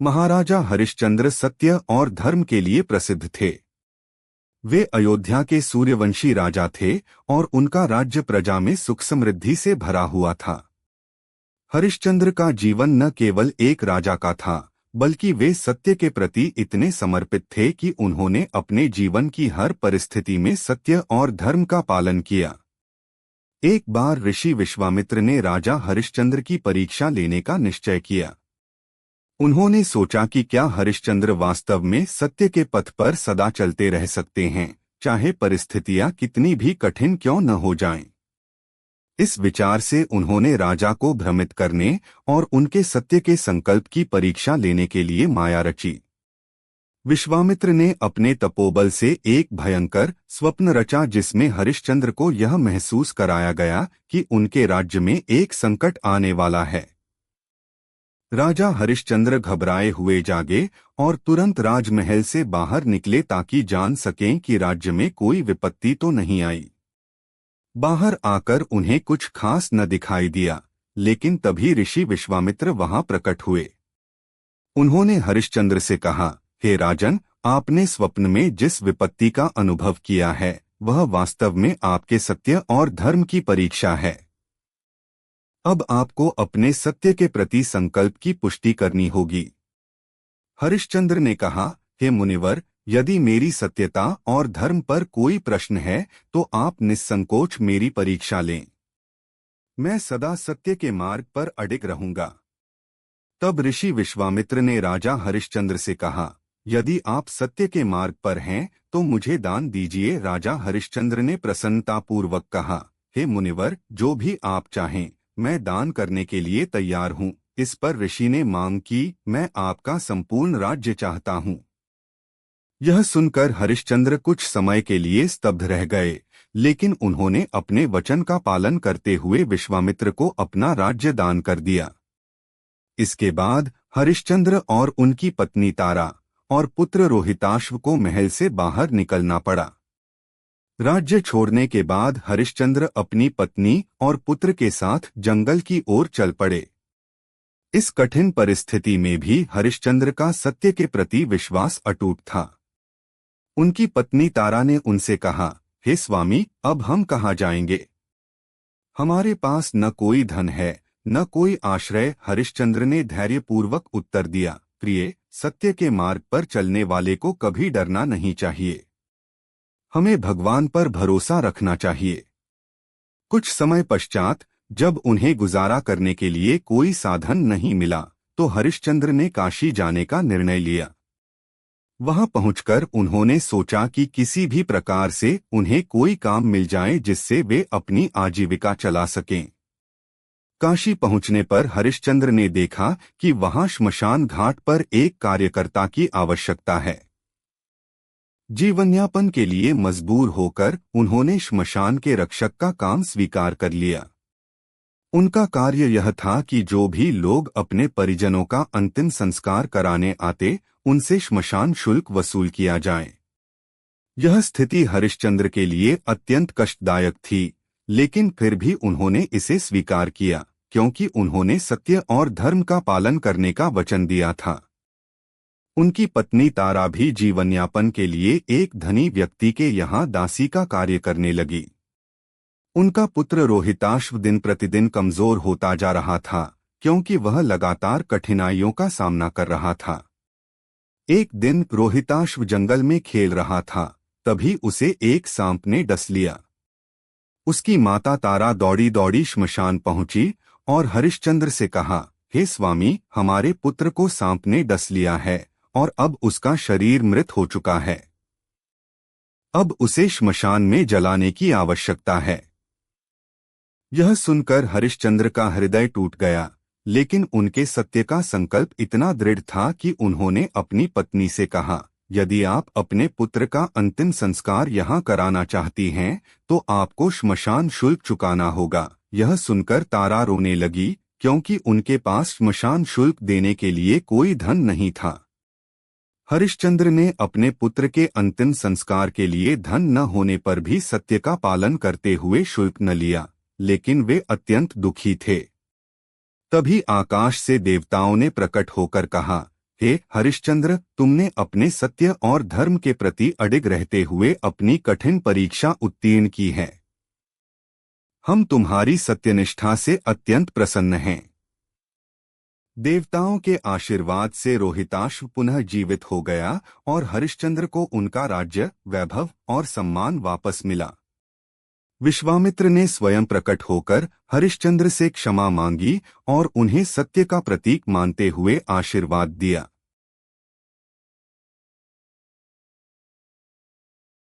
महाराजा हरिश्चंद्र सत्य और धर्म के लिए प्रसिद्ध थे। वे अयोध्या के सूर्यवंशी राजा थे और उनका राज्य प्रजा में सुख समृद्धि से भरा हुआ था। हरिश्चंद्र का जीवन न केवल एक राजा का था, बल्कि वे सत्य के प्रति इतने समर्पित थे कि उन्होंने अपने जीवन की हर परिस्थिति में सत्य और धर्म का पालन किया। एक बार ऋषि विश्वामित्र ने राजा हरिश्चंद्र की परीक्षा लेने का निश्चय किया। उन्होंने सोचा कि क्या हरिश्चंद्र वास्तव में सत्य के पथ पर सदा चलते रह सकते हैं, चाहे परिस्थितियां कितनी भी कठिन क्यों न हो जाएं। इस विचार से उन्होंने राजा को भ्रमित करने और उनके सत्य के संकल्प की परीक्षा लेने के लिए माया रची। विश्वामित्र ने अपने तपोबल से एक भयंकर स्वप्न रचा, जिसमें हरिश्चंद्र को यह महसूस कराया गया कि उनके राज्य में एक संकट आने वाला है। राजा हरिश्चंद्र घबराए हुए जागे और तुरंत राजमहल से बाहर निकले ताकि जान सकें कि राज्य में कोई विपत्ति तो नहीं आई। बाहर आकर उन्हें कुछ खास न दिखाई दिया, लेकिन तभी ऋषि विश्वामित्र वहां प्रकट हुए। उन्होंने हरिश्चंद्र से कहा, हे राजन, आपने स्वप्न में जिस विपत्ति का अनुभव किया है वह वास्तव में आपके सत्य और धर्म की परीक्षा है। अब आपको अपने सत्य के प्रति संकल्प की पुष्टि करनी होगी। हरिश्चंद्र ने कहा, हे मुनिवर, यदि मेरी सत्यता और धर्म पर कोई प्रश्न है तो आप निस्संकोच मेरी परीक्षा लें। मैं सदा सत्य के मार्ग पर अडिग रहूंगा। तब ऋषि विश्वामित्र ने राजा हरिश्चंद्र से कहा, यदि आप सत्य के मार्ग पर हैं तो मुझे दान दीजिए। राजा हरिश्चंद्र ने प्रसन्नतापूर्वक कहा, हे मुनिवर, जो भी आप चाहें मैं दान करने के लिए तैयार हूँ। इस पर ऋषि ने मांग की, मैं आपका संपूर्ण राज्य चाहता हूँ। यह सुनकर हरिश्चंद्र कुछ समय के लिए स्तब्ध रह गए, लेकिन उन्होंने अपने वचन का पालन करते हुए विश्वामित्र को अपना राज्य दान कर दिया। इसके बाद हरिश्चंद्र और उनकी पत्नी तारा और पुत्र रोहिताश्व को महल से बाहर निकलना पड़ा। राज्य छोड़ने के बाद हरिश्चंद्र अपनी पत्नी और पुत्र के साथ जंगल की ओर चल पड़े। इस कठिन परिस्थिति में भी हरिश्चंद्र का सत्य के प्रति विश्वास अटूट था। उनकी पत्नी तारा ने उनसे कहा, हे स्वामी, अब हम कहाँ जाएंगे? हमारे पास न कोई धन है न कोई आश्रय। हरिश्चंद्र ने धैर्यपूर्वक उत्तर दिया, प्रिय, सत्य के मार्ग पर चलने वाले को कभी डरना नहीं चाहिए। हमें भगवान पर भरोसा रखना चाहिए। कुछ समय पश्चात जब उन्हें गुजारा करने के लिए कोई साधन नहीं मिला तो हरिश्चंद्र ने काशी जाने का निर्णय लिया। वहां पहुंचकर उन्होंने सोचा कि किसी भी प्रकार से उन्हें कोई काम मिल जाए जिससे वे अपनी आजीविका चला सकें। काशी पहुंचने पर हरिश्चंद्र ने देखा कि वहां श्मशान घाट पर एक कार्यकर्ता की आवश्यकता है। जीवनयापन के लिए मजबूर होकर उन्होंने श्मशान के रक्षक का काम स्वीकार कर लिया। उनका कार्य यह था कि जो भी लोग अपने परिजनों का अंतिम संस्कार कराने आते उनसे श्मशान शुल्क वसूल किया जाए। यह स्थिति हरिश्चंद्र के लिए अत्यंत कष्टदायक थी, लेकिन फिर भी उन्होंने इसे स्वीकार किया क्योंकि उन्होंने सत्य और धर्म का पालन करने का वचन दिया था। उनकी पत्नी तारा भी जीवनयापन के लिए एक धनी व्यक्ति के यहाँ दासी का कार्य करने लगी। उनका पुत्र रोहिताश्व दिन प्रतिदिन कमजोर होता जा रहा था क्योंकि वह लगातार कठिनाइयों का सामना कर रहा था। एक दिन रोहिताश्व जंगल में खेल रहा था, तभी उसे एक सांप ने डस लिया। उसकी माता तारा दौड़ी दौड़ी श्मशान पहुंची और हरिश्चंद्र से कहा, हे स्वामी, हमारे पुत्र को सांप ने डस लिया है और अब उसका शरीर मृत हो चुका है। अब उसे श्मशान में जलाने की आवश्यकता है। यह सुनकर हरिश्चंद्र का हृदय टूट गया, लेकिन उनके सत्य का संकल्प इतना दृढ़ था कि उन्होंने अपनी पत्नी से कहा, यदि आप अपने पुत्र का अंतिम संस्कार यहाँ कराना चाहती हैं तो आपको श्मशान शुल्क चुकाना होगा। यह सुनकर तारा रोने लगी क्योंकि उनके पास श्मशान शुल्क देने के लिए कोई धन नहीं था। हरिश्चंद्र ने अपने पुत्र के अंतिम संस्कार के लिए धन न होने पर भी सत्य का पालन करते हुए शुल्क न लिया, लेकिन वे अत्यंत दुखी थे। तभी आकाश से देवताओं ने प्रकट होकर कहा, हे हरिश्चंद्र, तुमने अपने सत्य और धर्म के प्रति अडिग रहते हुए अपनी कठिन परीक्षा उत्तीर्ण की है। हम तुम्हारी सत्यनिष्ठा से अत्यंत प्रसन्न हैं। देवताओं के आशीर्वाद से रोहिताश्व पुनः जीवित हो गया और हरिश्चंद्र को उनका राज्य, वैभव और सम्मान वापस मिला। विश्वामित्र ने स्वयं प्रकट होकर हरिश्चंद्र से क्षमा मांगी और उन्हें सत्य का प्रतीक मानते हुए आशीर्वाद दिया।